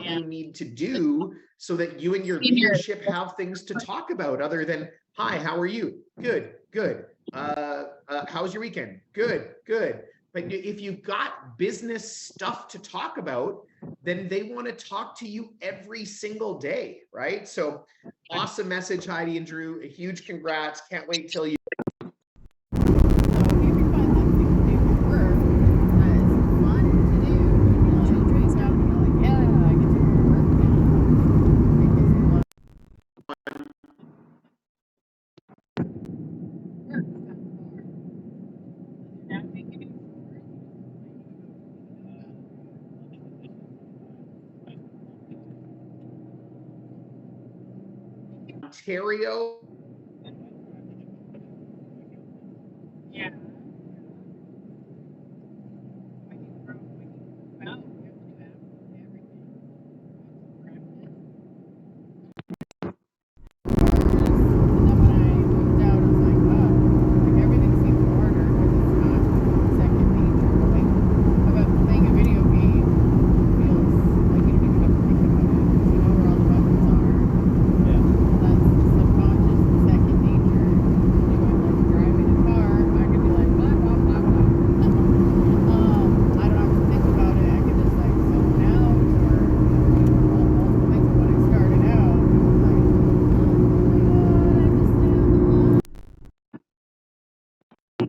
you need to do so that you and your leadership have things to talk about other than, hi, how are you? Good, good. How's your weekend? Good, good. But if you've got business stuff to talk about, then they want to talk to you every single day, right? So awesome message, Heidi and Drew. A huge congrats. Can't wait till you. Ontario. Yeah.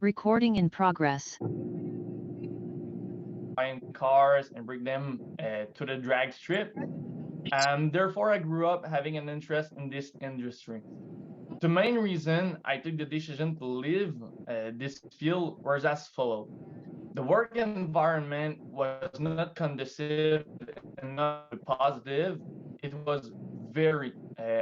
Recording in progress. Buying cars and bring them to the drag strip. Therefore, I grew up having an interest in this industry. The main reason I took the decision to leave this field was as follows. The work environment was not conducive and not positive. It was very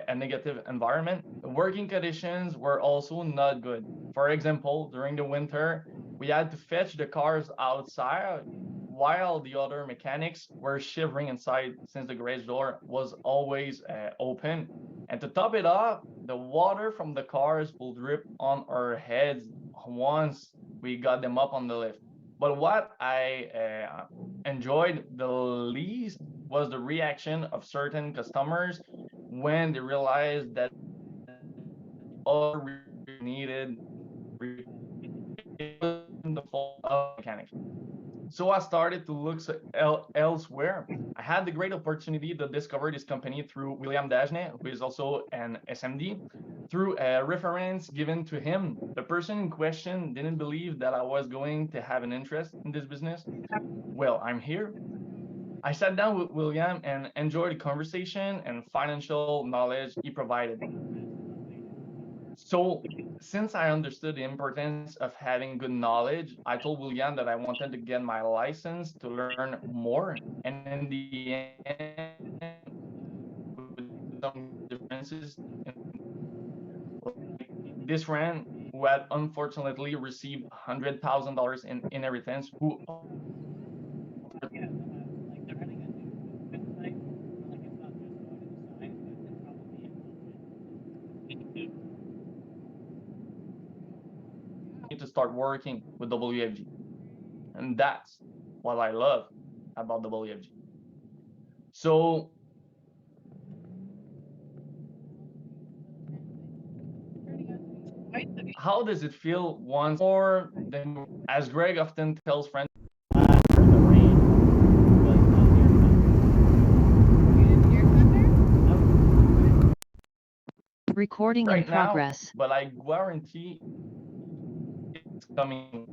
a negative environment. The working conditions were also not good. For example, during the winter, we had to fetch the cars outside while the other mechanics were shivering inside since the garage door was always open. And to top it off, the water from the cars will drip on our heads once we got them up on the lift. But what I enjoyed the least was the reaction of certain customers when they realized that all needed the fault of mechanics. So I started to look elsewhere. I had the great opportunity to discover this company through William Dagenet, who is also an SMD. Through a reference given to him, the person in question didn't believe that I was going to have an interest in this business. Well, I'm here. I sat down with William and enjoyed the conversation and financial knowledge he provided. So, since I understood the importance of having good knowledge, I told William that I wanted to get my license to learn more. And in the end, with some differences, this friend who had unfortunately received $100,000 in inheritance, who to start working with WFG. And that's what I love about WFG. So how does it feel once more than, as Greg often tells friends, Recording right in progress. now, but I guarantee it's coming.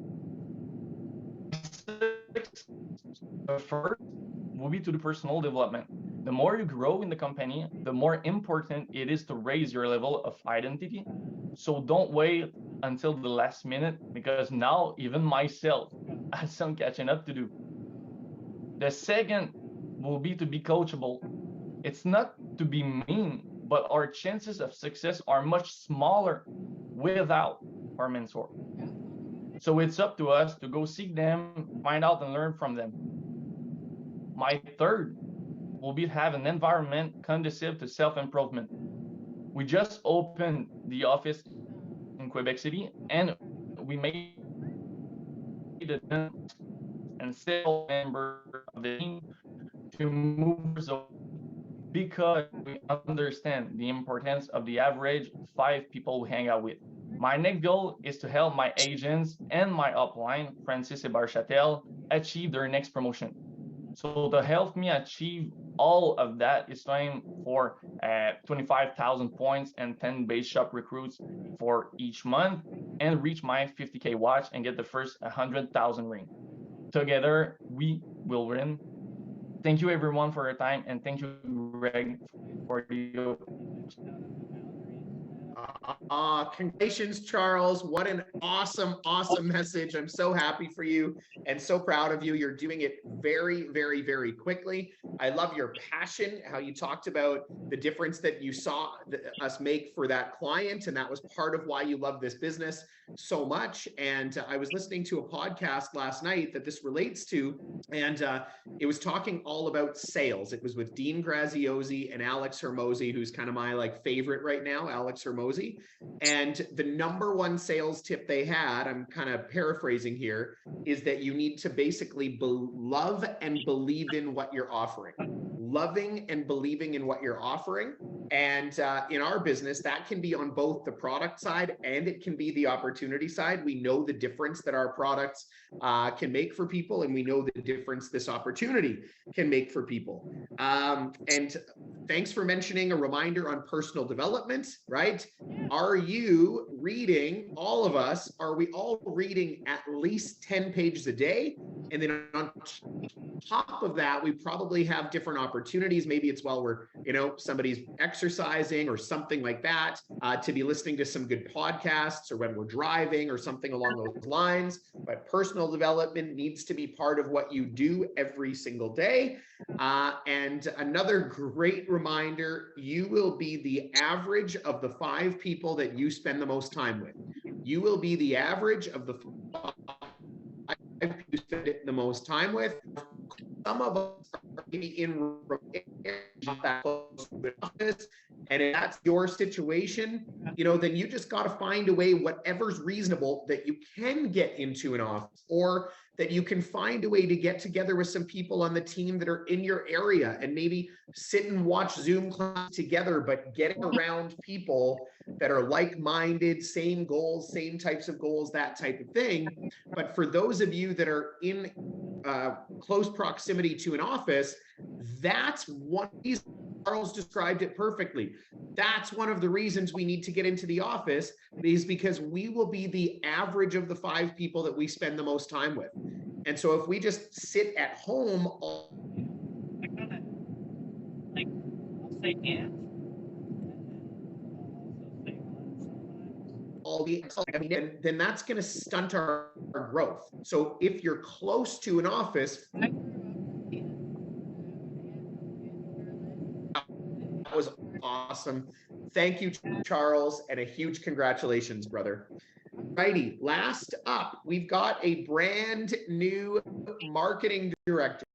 The first will be to the personal development. The more you grow in the company, the more important it is to raise your level of identity. So don't wait until the last minute, because now even myself has some catching up to do. The second will be to be coachable. It's not to be mean, but our chances of success are much smaller without our mentor. So it's up to us to go seek them, find out and learn from them. My third will be to have an environment conducive to self-improvement. We just opened the office in Quebec City, and we made it and still member of the team to move because we understand the importance of the average 5 people we hang out with. My next goal is to help my agents and my upline, Francis and Barchatel, achieve their next promotion. So to help me achieve all of that, it's time for 25,000 points and 10 base shop recruits for each month and reach my 50K watch and get the first 100,000 ring. Together, we will win. Thank you everyone for your time, and thank you, Greg, for the Congratulations, Charles. What an awesome, awesome message. I'm so happy for you and so proud of you. You're doing it very, very, very quickly. I love your passion, how you talked about the difference that you saw us make for that client. And that was part of why you love this business so much. And I was listening to a podcast last night that this relates to, and it was talking all about sales. It was with Dean Graziosi and Alex Hermosi, who's kind of my favorite right now, Alex Hermosi. And the number one sales tip they had, I'm kind of paraphrasing here, is that you need to basically love and believe in what you're offering. Loving and believing in what you're offering. And in our business, that can be on both the product side and it can be the opportunity side. We know the difference that our products can make for people, and we know the difference this opportunity can make for people. And thanks for mentioning a reminder on personal development, right? Are you reading, all of us, are we all reading at least 10 pages a day? And then on top of that, we probably have different opportunities. Maybe it's while we're, somebody's exercising or something like that, to be listening to some good podcasts, or when we're driving or something along those lines. But personal development needs to be part of what you do every single day. And another great reminder, you will be the average of the 5 people that you spend the most time with. You will be the average of the 5 you spend the most time with. Some of us are maybe in that close to the office, and if that's your situation, then you just got to find a way, whatever's reasonable, that you can get into an office, or that you can find a way to get together with some people on the team that are in your area and maybe sit and watch Zoom classes together, but getting around people that are like-minded, same goals, same types of goals, that type of thing. But for those of you that are in close proximity to an office, that's one reason. Charles described it perfectly. That's one of the reasons we need to get into the office, is because we will be the average of the 5 people that we spend the most time with. And so if we just sit at home all then that's going to stunt our growth. So if you're close to an office, that was awesome. Thank you, Charles, and a huge congratulations, brother. Righty, last up, we've got a brand new marketing director.